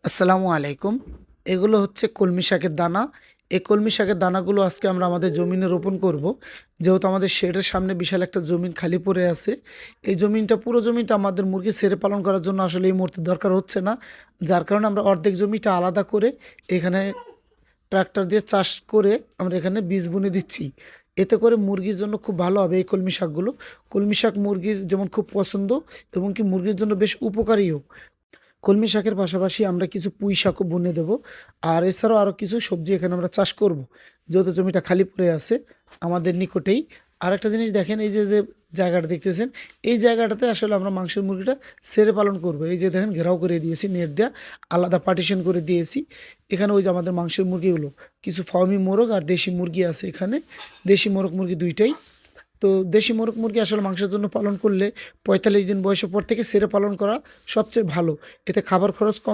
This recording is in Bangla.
আসসালামু আলাইকুম। এগুলো হচ্ছে কলমি শাকের দানা। এই কলমি শাকের দানাগুলো আজকে আমরা আমাদের জমিনে রোপণ করব। যেহেতু আমাদের শেডের সামনে বিশাল একটা জমিন খালি পড়ে আছে। এই জমিনটা পুরো জমিটা আমাদের মুরগি ছেড়ে পালন করার জন্য আসলে এই মুহূর্তে দরকার হচ্ছে না। যার কারণে আমরা অর্ধেক জমিটা আলাদা করে এখানে ট্রাক্টর দিয়ে চাষ করে আমরা এখানে বীজ বুনে দিচ্ছি। এতে করে মুরগির জন্য খুব ভালো হবে এই কলমি শাকগুলো। কলমি শাক মুরগির যেমন খুব পছন্দ এবং কি মুরগির জন্য বেশ উপকারীও। কলমি শাকের পাশাপাশি আমরা কিছু পুঁই শাকও বুনে দেব। আর এছাড়াও আরও কিছু সবজি এখানে আমরা চাষ করব। যেহেতু জমিটা খালি পড়ে আছে আমাদের নিকটেই। আরেকটা জিনিস দেখেন, এই যে জায়গাটা দেখতেছেন, এই জায়গাটাতে আসলে আমরা মাংসের মুরগিটা ছেড়ে পালন করব। এই যে দেখেন, ঘেরাও করে দিয়েছি নেট দেওয়া, আলাদা পার্টিশন করে দিয়েছি। এখানে ওই যে আমাদের মাংসের মুরগিগুলো, কিছু ফার্মি মোরগ আর দেশি মুরগি আছে এখানে। দেশি মোরগ মুরগি দুইটাই। তো দেশি মোরগ মুরগি আসলে মাংসের জন্য পালন করলে ৪৫ দিন বয়সের পর থেকে ছেড়ে পালন করা সবচেয়ে ভালো। এতে খাবার খরচ কম।